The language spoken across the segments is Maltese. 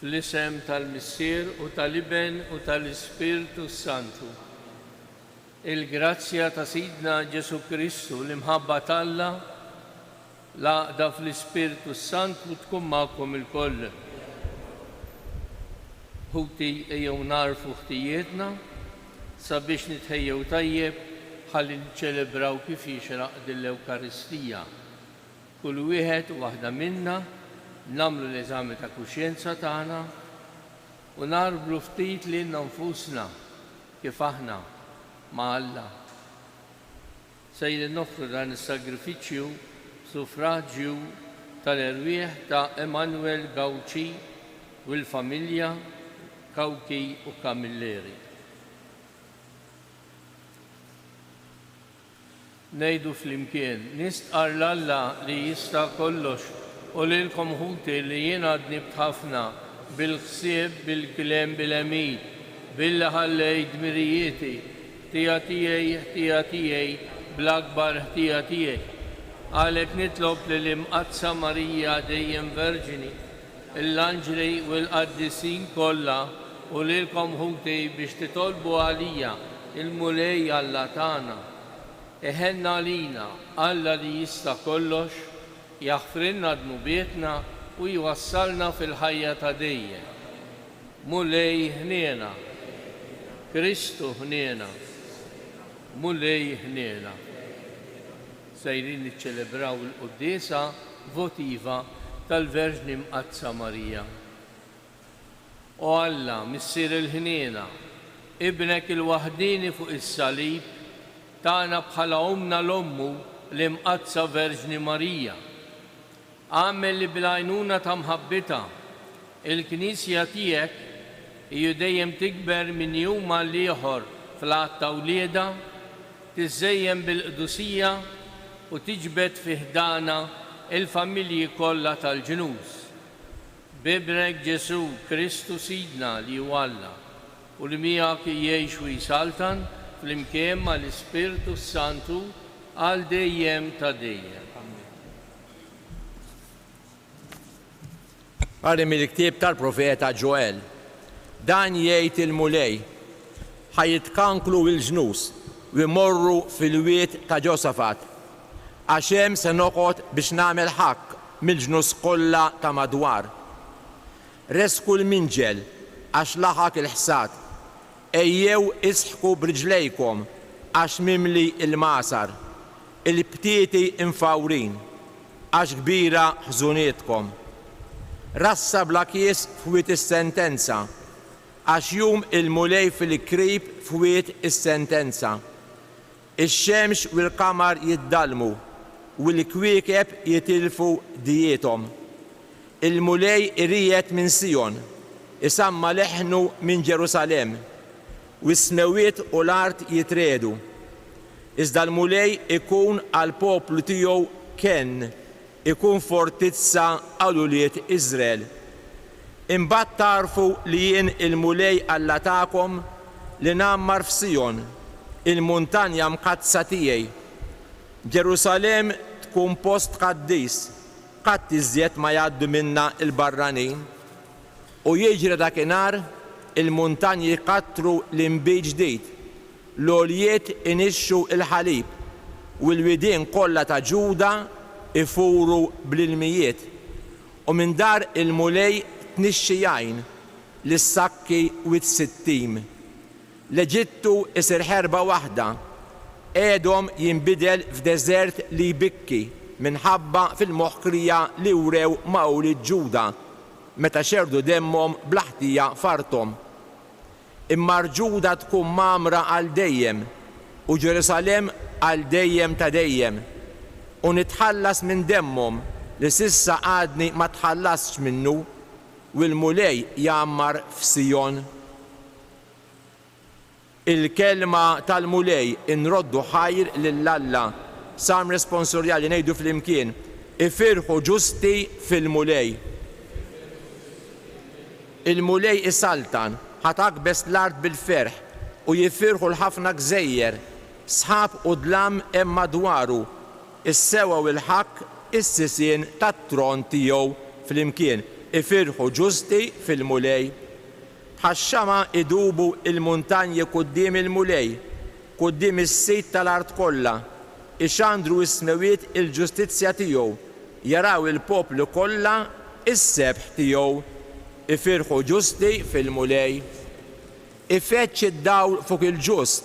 fl-isem tal-Missier u tal-Iben u tal-Ispiritu Santu. Il-grazzja ta' Sidna Ġesu Kristu l-imħabba t'Alla l-għaqda fl-Ispiritu Santu tkun magħkom il-koll. Ħuti ejjew narfu ħtijietna sabiex nitħejjew tajjeb ħalli nċelebraw kif jixraq l-Ewkaristija. Kull wieħed u waħda minna namlu l-eżami ta' kuxjenza tagħna u narblu ftit li nfusna kif aħna ma' Alla. Sejri noffru dan is-sagrifiċċju suffraġġju tal-erwieħ ta' Emanuel Gawċi u l-familja Kawki u Kamilleri. Nejdu flimkien, nistqar l-Alla li jista' kollox u lilkom ħuti li jien għadni bħafna bil-ħsieb, bil-klem, bil-emid, bil-ħallej dmirijieti, ħtija tiegħi, bl-akbar ħtija tiegħi. Għalhekk nitlob li l-imqazza Marija dejjem Verġini, l-anġli u l-qaddisin kollha u lilkom ħuti biex titolbu għalija il-mulej Alla tagħna. Eħenna lina Alla li jista' kollox jaħfrinna dnubietna u jwassalna fil-ħajja ta' dejjem. Mulej ħniena, Kristu ħniena, mulej ħniena. Sejrin niċċelebraw il-Qudiesa votiva tal-Verġni Mqazza Marija. O Alla, Missier il-ħniena, ibnek il-waħdini fuq is-salib tagħna bħala omna l-ommu l-Imqazza Verġni Marija. Għamel li bil-għajnuna ta' mħabbita il-Knisja tiegħek hija dejjem tikber minn jum għal ieħor fl-għad ta' wlieda, tiżżejjem bil-qdusija u tiġbed fi ħdana il-familji kollha tal-ġnus. Bibnek Ġesu Kristu Sidna li huwa Alla u li miegħek jgħix u jsaltan fl-imkien mal-Ispiritu Santu għal dejjem ta' dejjem. Għarri mill-ktieb tal-profeta Ġoel, dan jgħid il-mulej, ħajitkanklu il-ġnus u jmorru fil-wiet ta' Ġosafat, għaxem se noqgħod biex nagħmel ħakk mill-ġnus kollha ta' madwar. Resku l-minġel għax laħaq il-ħsad, ejjew isħku b'riġlejkom għax mimli il-masar, il-btieti infawrin, għax kbira ħżunietkom. Rassa bla kies f'wiet is-sentenza, għax jum il-mulej fil-krib f'wiet is-sentenza. Ix-xemx u l-qamar jiddalmu u l-kwiekeb jitilfu dijietom. Il-mulej irijet minn Sion, isamma leħnu minn Ġerusalem, u s-snewiet u l-art jitredu. Iżda l-mulej ikun għal poplu tiegħu Ken, ikun fortizza għal-uliet Izrael. Imbagħad tarfu li jien il-mulej Alla tagħkom li nammar f'Sion, il-muntanja mqazza tiegħi. Ġerusalem tkun post qaddis, qatt iżjed ma jgħaddu minna il-barranin, u jiġri dakinhar il-muntanji jqattru l-inbiġ ġdid, l-għoljiet inixxu il-ħalib u l-widien kollha ta' Ġuda ifuru bl-ilmijiet. U minn dar il-mulej tnixxi jgħin l-sakki u t-sittim. L-Eġittu isir ħerba waħda, Edom jinbidel f'deżert li jbikki minħabba fil-moħħkrija li wrew mawlid Ġuda meta xerdu demmhom bl-ħtija fartom. Imma Ġuda tkun mamra għal dejjem u Ġerusalem għal dejjem ta' dejjem. U nitħallas minn demmhom li sissa għadni ma tħallasx minnu u l-mulej jammar f'Sion. Il-kelma tal-mulej inroddu ħajr lill-Alla, sam responsorjali ngħidu fl-imkien, ifirħu ġusti fil-mulej. Il-mulej isaltan ħatakbes l-art bil-ferħ u jifirħu l-ħafna gżejjer, sħab u dlam hemm madwaru, is-sewa u l-ħakk is-sisien tat-tron tiegħu fl-imkien. ifirħu ġusti fil-mulej. Bħax-xama idubu il-muntanji quddiem il-mulej, quddiem is-sit tal-art kollha, ixandru s-smewiet il-ġustizzja tiegħu, jaraw il-poplu kollha is-sebħ tiegħu, ifirħu ġusti fil-mulej. Ifeċċ id-dawl fuq il-ġust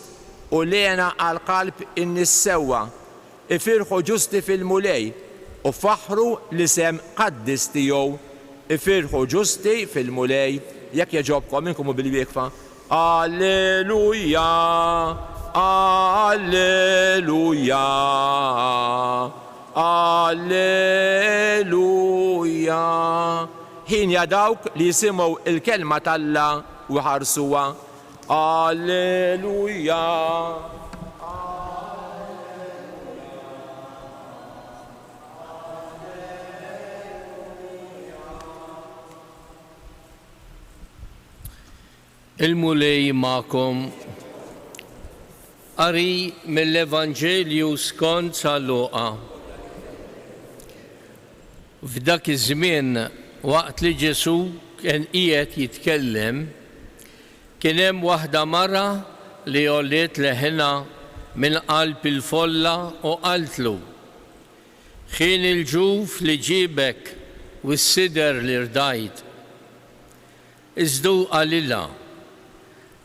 u lena għal-qalb in-nies sewwa, ifirħu ġusti fil-mulej u faħru l-isem qaddis tiegħu, ifirħu ġusti fil-mulej. Jekk jaġobkom inkom bil-wieqfa. Alleluja, alleluja, alleluja. Ħin ja dawk li jisimgħu il-kelma tal-Alla u ħarsuha. Alleluja. Il-mulej ma'kom. Qari mill-Evanġelju skont San Luqa. F'dak iż-żmien waqt li Ġesu kien qiegħed jitkellem, kien hemm waħda mara li għolliet leħinha minn qalb il-folla u qaltlu: ħin il-ġuf li ġibek u s-sider li rdajt. Iżdu qalilha: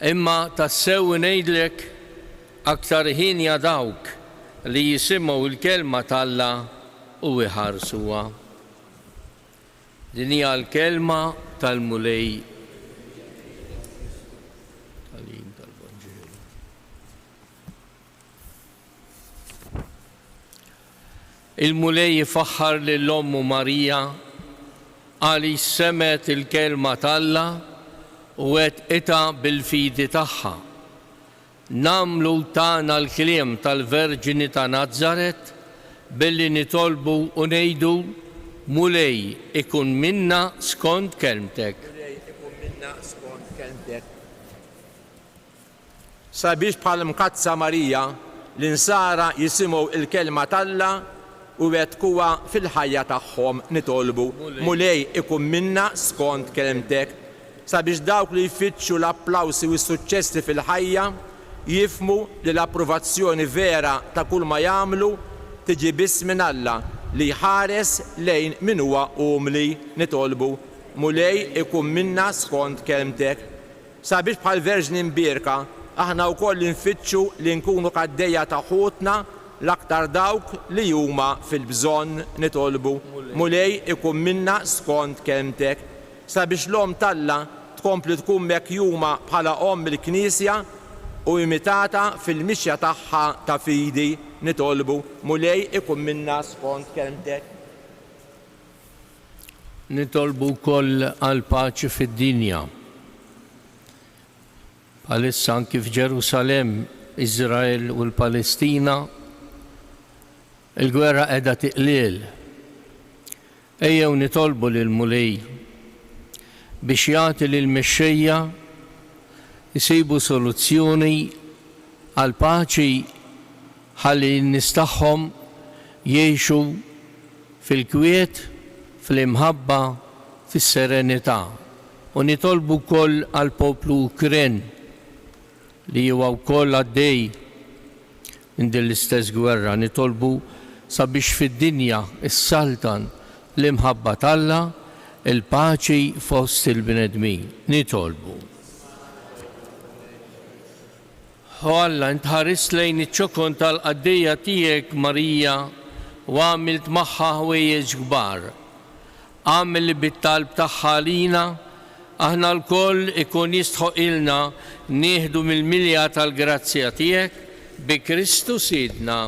imma tassew ngħidlek aktar ħin ja dawk li jisimgħu l-kelma tal-Alla u jħarsuha. Din hija l-kelma tal-mulej. Il-mulej jifaħħar lill-Ommu Marija għali semet il-kelma tal-Alla u wettqitha bil-fidi tagħha. Namlu tagħna l-kliem tal-Verġini ta' Nażaret billi nitolbu u ngħidu: mulej ikun minna skont kelmtek. Mulej ikun minna skont kelmtek. Sabiex bħal mkazza Marija l-insara jisimgħu il-kelma tal-Alla u wettquha fil-ħajja tagħhom nitolbu: mulej ikun minna skont kelmtek. Sabiex dawk li jfittxu l-applawsi u s-suċċessi fil-ħajja jifmu li l-approvazzjoni vera ta' kull ma jagħmlu tiġi biss minn Alla li jħares lejn min huwa umli nitolbu: mulej ikun minna skont kelmtek. Sabiex bħal Verġni mbierka aħna wkoll nfittxu li nkunu qaddejja ta' ħutna l-aktar dawk li huma fil-bżonn nitolbu: mulej ikun minna skont kelmtek. Sabiex l-om tal-Alla tkompli tkun mekjuma bħala om il-Knisja u imitata fil-mixja tagħha ta' fidi nitolbu: mulej ikun minna skont kelmtek. Nitolbu wkoll għal paċi fid-dinja. Bħalissa anki f'Ġerusalemm, Iżrael u l-Palestina il-gwerra qiegħda tiqliel. Ejjew nitolbu lill-mulej biex jagħti lill-mexxejja jisibu soluzzjoni għal paċi ħalli n-nies tagħhom jgħixu fil-kwiet, fl-imħabba, fis-serenità. U nitolbu wkoll għal poplu Ukren li huwa wkoll għaddej minn din l-istess gwerra. Nitolbu sabiex fid-dinja is-saltan l-imħabba tal-Alla, il-paċi fost il-bnedmin. Nitolbu. U Alla, ntħares lejn iċ-ċokon tal-qaddejja tiegħek Marija u għamilt magħha ħwejjeġ kbar. Għamil li bit-talb tagħha lina aħna l-koll ikun jistħoq ilna nieħdu mill-milja tal-grazzja tiegħek bi Kristu Sidna.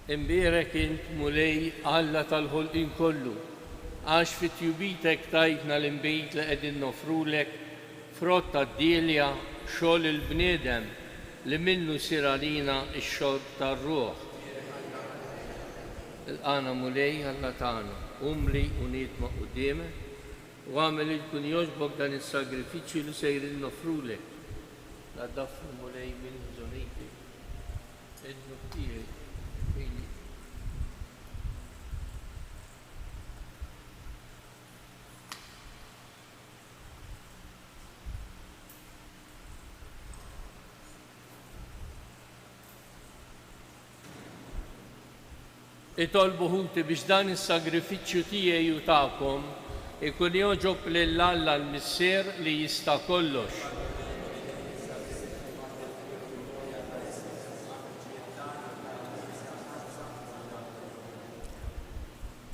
Imbierek int mulej Alla tal-ħolqin kollu, għax fit tjubitek tajtna l-imbejt li qegħdin nofrulek frott tad-dielja xogħol il-bniedem li minnu sir għalina x-xogħol tar-ruħ. Il-qana mulej Alla tagħna, umli u nietma' quddiemek u għamel il-kun jogħġbok dan is-sagrifiċċju li sejrin nofrulek. La dafnu mulej minn żonejti. Ednu tiegħi. Itolbu ħuti biex dan is-sagrifiċċju tiegħi u tagħkom ikun jogħġob lil Alla l-Missier li jista' kollox.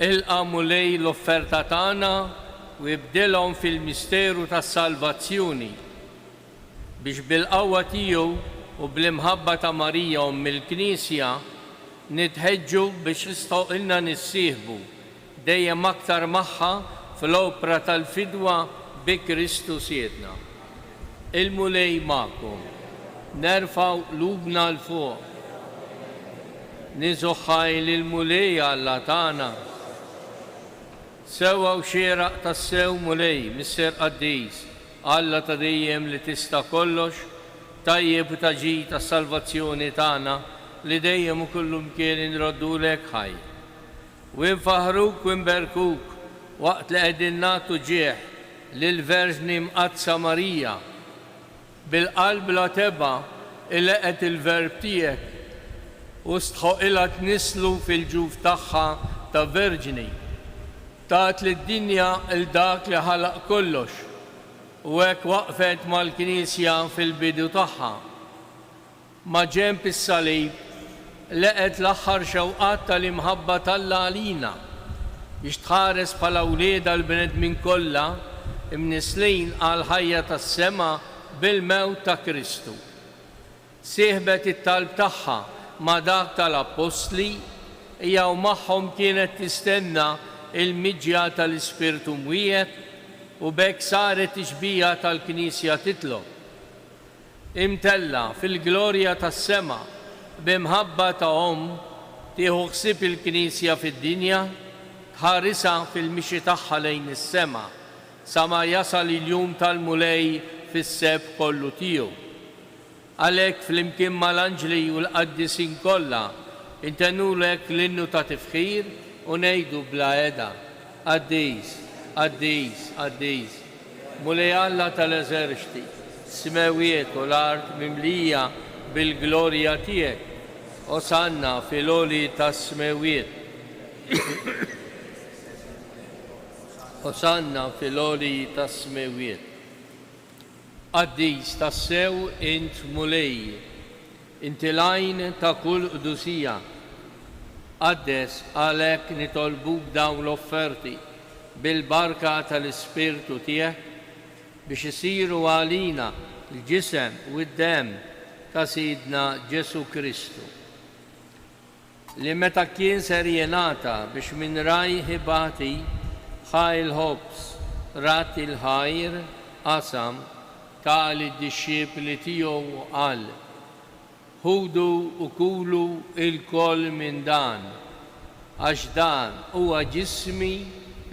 Ilqa' mulej l-offerta tagħna u jibdilhom fil-misteru tas-salvazzjoni biex bil-qawwa tiegħu u bl-imħabba ta' Marija Umm il-Knisja nitħeġġu biex jistgħu nissieħbu dejjem aktar magħha fl-opra tal-fidwa bi Kristu Siedna. Il-mulej magħkom, nerfgħu qlubna l fuq. Niżuħħaj lill-mulej Alla tagħna. Sewwa u xieraq tas-sew mulej Missier Qaddis, Alla ta' dejjem li tista' kollox, tajjeb u taġi tas-salvazzjoni tagħna li dejjem u kullu mkien inroddulek ħaj. U nfaħruk u nberkuk waqt li qegħdin nagħtu ġieħ lill-Verġni Mqaddsa Marija bil-qalb la teba ileqet il-verb tiegħek u stħoqilha tnislu fil-ġuf tagħha ta' verġni. Tat lid-dinja il dak li ħalaq kollox u hekk waqfet mal-Knisja fil-bidu tagħha. Ma' ġenb is-salib leqet l-aħħar xewqat tal-imħabba tal-Alla għalina biex tħares bħala wlieda l-bnedmin kollha imnislin għal ħajja tas-sema bil-mewt ta' Kristu. Sieħbet it-talb tagħha ma' dak tal-Apostli hija u magħhom kienet tistenna il-miġja tal-Ispirtu Mwiet u bekk saret ixbija tal-Knisja titlob. Imtella fil-glorja tas-sema b'imħabba ta' tieħu ħsieb il-Knisja fid-dinja, tħarisha fil-mixi tagħha lejn is-sema sa ma jasal il-jum tal-mulej fis-seb kollu tiegħu. Għalhekk flimkien mal-anġli u l-qaddisin kollha intennulek l-innu ta' tifħir u ngħidu bla qiegħda: Qaddis, Qaddis, Qaddis, mulej Alla tal-eżerċti, s-smewiet u l-art mimlija bil-glorja tiegħek. Osanna fil-oli tas-smewiet. Osanna fil-oli tas-smewiet. Qaddis tassew int mulej, inti lajn ta' kull qdusija. Qaddes għalhekk nitolbuk dawn l-offerti bil-barka tal-Ispirtu tiegħek biex isiru għalina l-ġisem u d-dem ta' Sidna Ġesu Kristu, li meta kien ser jenata biex minn raj ħibati ħajl ħobs rat il-ħajr qasam ta' lid-disċipli tiegħu qal: ħudu u kulu il-koll minn dan, għax dan huwa ġismi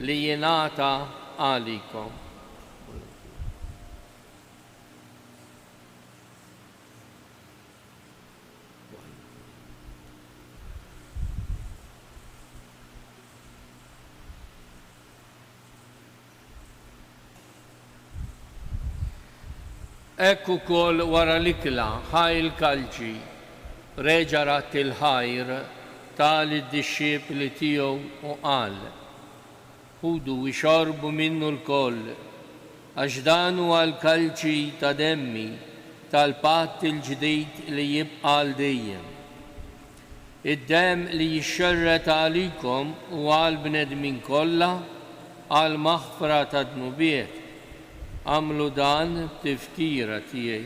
li jenata għalikom. Ekku kol wara l-ikla ħajl kalċi reġa rat il-ħajr tal-disċipli tiegħu u qal: ħudu u xorbu minnu l-koll, għax dan huwa l-kalċi ta' demmi tal-patt il-ġdid li jibqa' l dejjem. Id-dem li jixxerret għalikom u għal-bnedmin kollha għal maħfra ta' dnubiet. Għamlu dan b'tifkira tiegħi.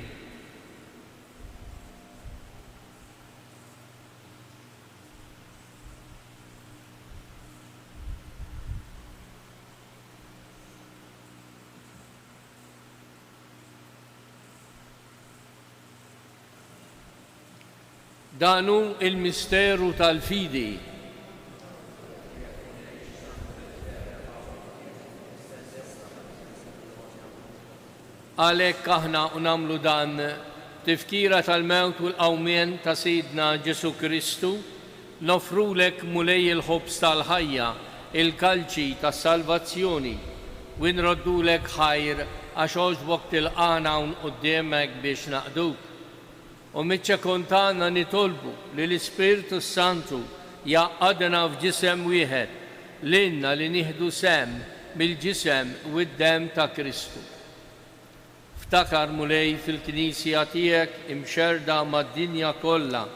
danu il-misteru tal-fidi. Għalhekk aħna unamlu dan tifkira tal-mewt u l-qawmien ta' Sidna Ġesu Kristu, nofrulek mulej il-ħobs tal-ħajja, il-kalċi tas-salvazzjoni, u nroddulek ħajr għax għoġbok tilqana un qudiemek biex naqduk. U mitċekontana nitolbu li l-Ispiritu Santu jaqqadna f'ġisem wieħed, l-inna li nieħdu sem mill-ġisem u d-dem ta' Kristu. Ftakar mulej fil-Knisja tiegħek imxerda mad-dinja kollha,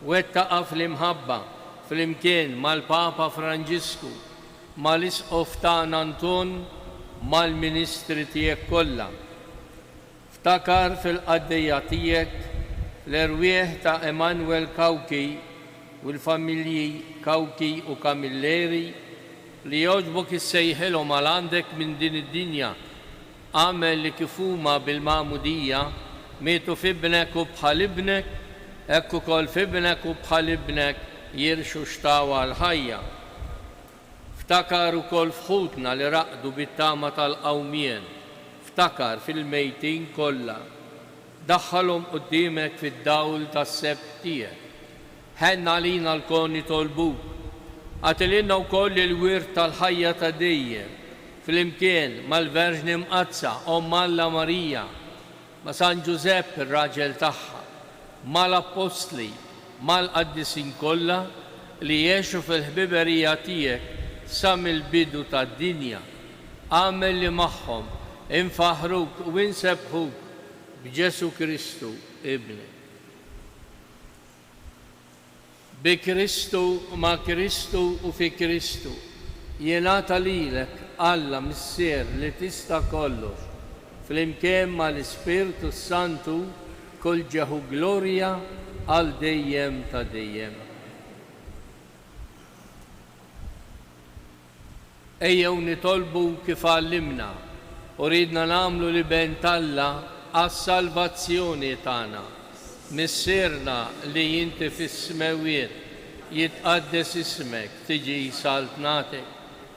wettaqa fl-imħabba fl-imkien mal-Papa Franġisku, mal-Isqof tagħna Anton, mal-Ministri tiegħek kollha. Ftakar fil-qaddejja tiegħek l-erwieħ ta' Emanuel Kawki u l-familji Kawki u Kamilleri li jogħġbok issejħilhom għal għandek minn din id-dinja, għamel li kifuma bil-ma'mudija mietu f'ibnek u bħal ibnek, ekku kol f'ibnek u bħal ibnek jirxu xtawa l-ħajja. Ftakar ukoll fħutna li raqdu bit-tama tal-qawmien, ftakar fil-mejtin kollha, daħħalhom qudiemek fid-dawl tas-sebt tiegħek. Ħenna lina l-konni tolbuk, għatililna wkoll il-wirt tal-ħajja ta' dejjem, fl-imkien mal-Verġni Mqazza, Alla Marija, ma' San Giuseppe ir-raġel tagħha, mal-Apostli, mal-qaddisin kollha li jgħixu fil-ħbiberija tiegħek sa mill-bidu tad-dinja. Għamel li magħhom infaħruk u insebħuk b'Ġesu Kristu ibnek. Bi Kristu, ma' Kristu u fi Kristu jingħata lilek Alla missier li tista' kollox, fl-imkien mal-Ispiritu Santu kull ġeħu glorja għal dejjem ta' dejjem. Ejjew nitolbu kif għallimna u ridna nagħmlu li ben Alla għas-salvazzjoni tagħna. Missierna li inti fis-smewiet jitqaddes ismek, tiġi saltnatek,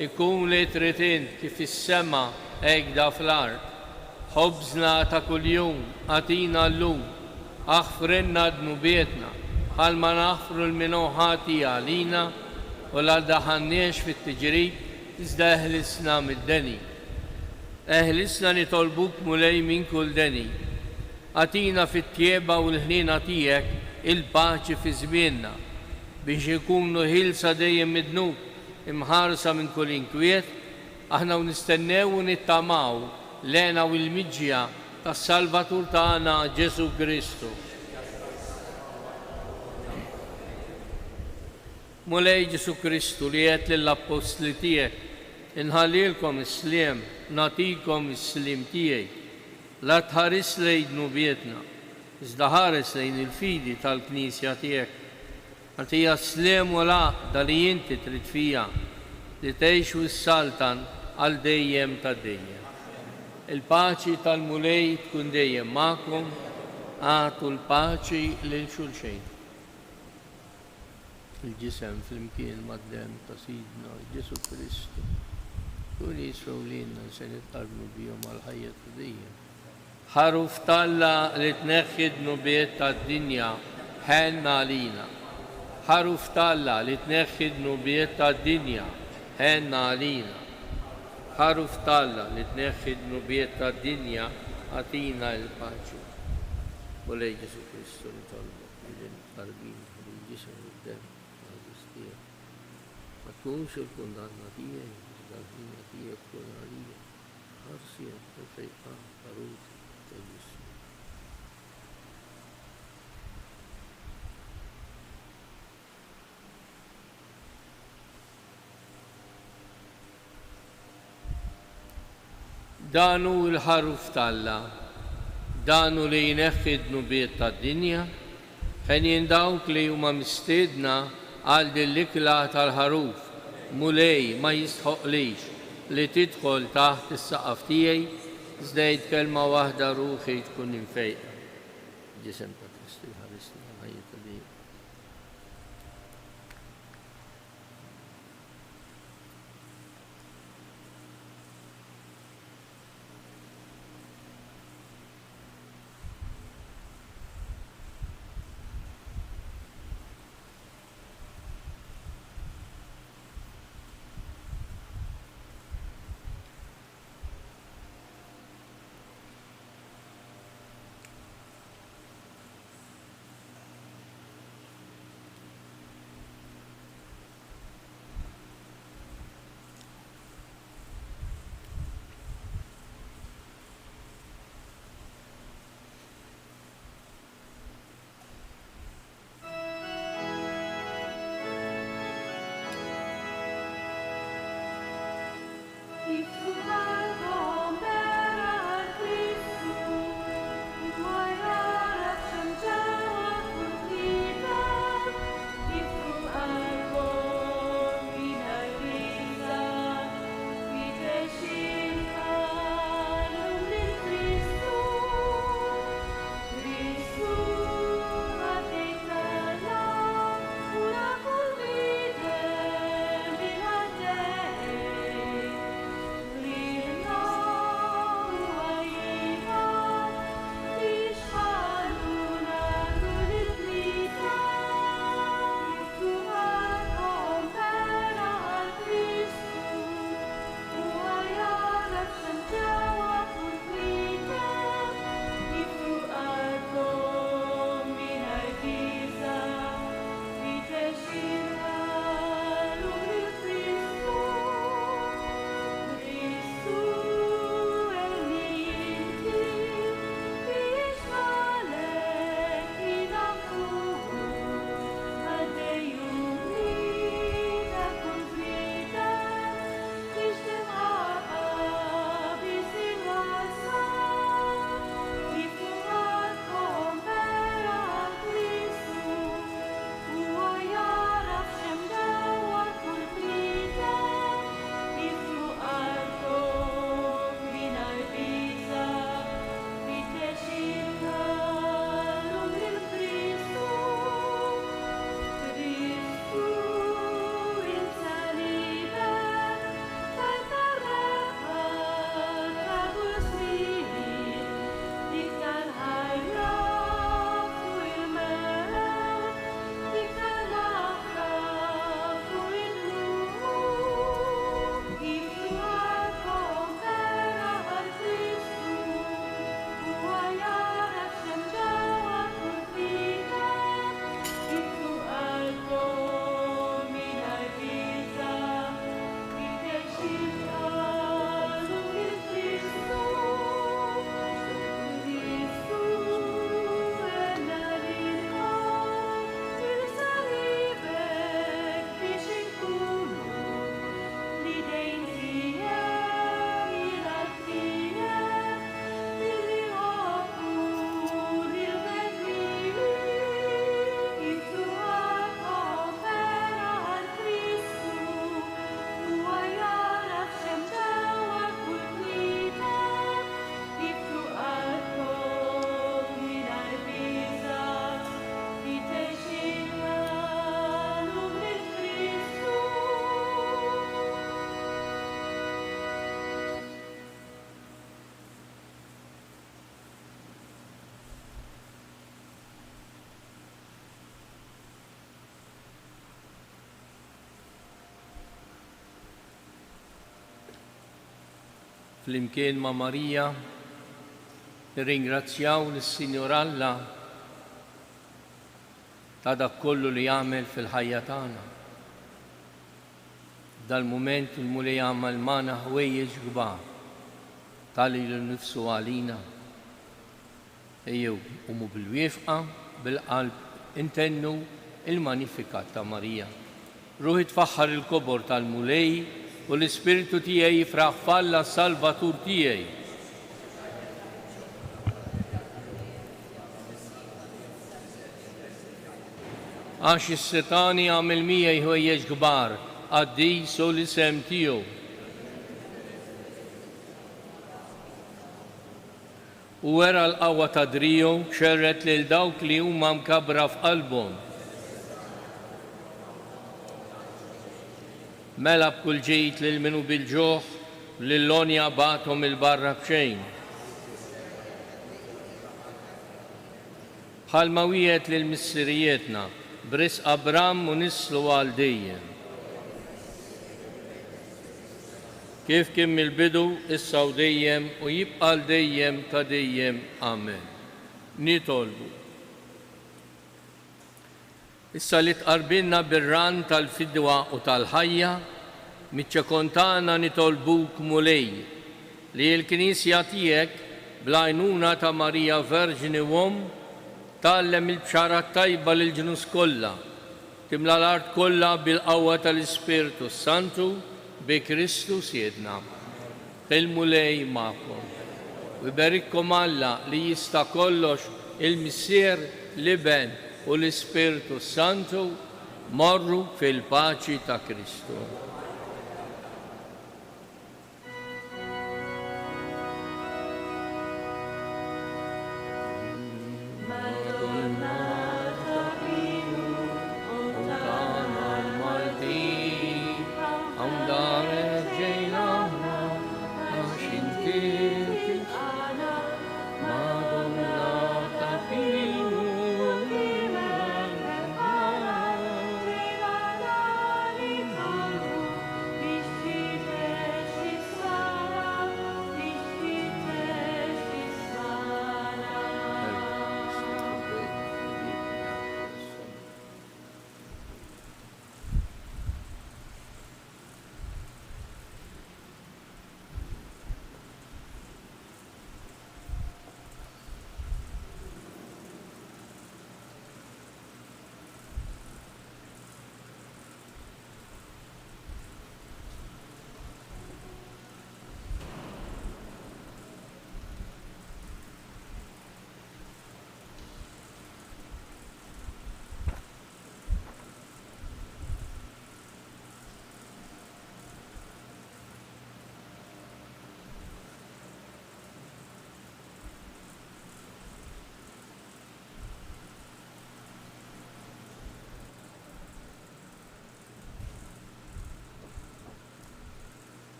ikun li trid int kif is-sema hekk da fl-art. Ħobżna ta' kuljum għatina llum, aħfrinna dnubietna, ħalma naħfru l-minuħati għalina u la daħanniex fit-tiġrib iżda eħlisna mid-deni. Eħlisna nitolbuk mulej minn kull deni. Għatina fit-tjeba u l-ħnina tiegħek il-paċi fi żmienna biex ikunu ħilsa dejjem midnuk imħarsa minn kull inkwiet, aħna nistennew u nittamaw lena u l-miġja tas-Salvatur tagħna Ġesu Kristu. Mulej Ġesu Kristu li qed lill-Apostli tiegħek inħallilkom is-sliem, nagħtikom is-sliem tiegħi. La tħares lejn dnubietna, iżda ħares lejn il-fidi tal-Knisja tiegħek. Għatija sliem u laqda li inti trid fija li tgħixu s-saltan għal dejjem ta' dejjem. Il-paċi tal-mulej tkun dejjem magħkom, għatu l-paċi lil xulxejn. Il-ġisem fl-imkien mad-dem ta' Sidna Ġesu Kristu kun jisru lilna se nitqarbu bihom għal ħajja ta' dejjem. Ħaruf Alla li tneħħi d-nubiet tad-dinja ħenna għalina. Ħaruf Alla li tneħħi d-nubiet tad-dinja ħenna għalina. Ħaruf Alla li tneħħi d-nubiet tad-dinja għatina l-paċi. Mulej Ġesu Kristu li tolbok li tqarbin bil-ġisem u d-dem għal-ġustija. Ma tkunx il-kundanna tiegħek, iżda l-ħina tiegħek tkun għalija. Ħarsija tal-fejqan ħaruf tal-ġisem. Danu l-ħaruf Alla, danu li jneħħi d-nubiet tad-dinja, ħen dawk li huma mistiedna għal dil-ikla tal-ħaruf, mulej ma jistħoqlix li tidħol taħt is-saqaf tiegħi iżda kelma waħda ruħi tkun infejqa. Ġisem ta' Kristu ħarisna ħajja ta' dejjem. flimkien ma' Marija, nirringrazzjaw lis-Sinjur Alla ta' dak kollu li jagħmel fil-ħajja tagħna. Dal-mument il-muli jagħmel magħna ħwejjeġ kbar tali l-nifsu għalina. Ejjew umu bil-wifqa, bil-qalb intennu il-Magnificat ta' Marija. Ruħi tfaħħar il-kobor tal-mulej u l-Ispiritu tiegħi jifraħ falla Salvatur tiegħi. Għax is-Setani għamil miegħi ħwejjeġ kbar għaddis u l-isem tiegħu. U wera l-qawwa ta' driju xerret lil dawk li huma mkabbra f'qalbhom. Mela b'kull ġejt lil minu bil-ġuħ lil-lonja bathom il-barra b'xejn. Bħalma wieħed lil missirietna b'risq Abram u nislu għal dejjem. Kif kien mill-bidu issa u dejjem u jibqa' dejjem ta' dejjem. Amen. Nitolbu. Issa li tqarbilna bir-ran tal-fidwa u tal-ħajja, miċ-ċekontana nitolbuk mulej li l-Knisja tiegħek bl-għajnuna ta' Marija Verġini Wom tgħallem il-bxara tajba lill-ġnus kollha, timla l-art kollha bil-qawwa tal-Ispirtu Santu bi Kristu Siedna. Il-mulej magħkom. U jberikkom Alla li jista' kollox il-Missier l-Iben u l-Ispirtu Santu morru fil-paċi ta' Kristu.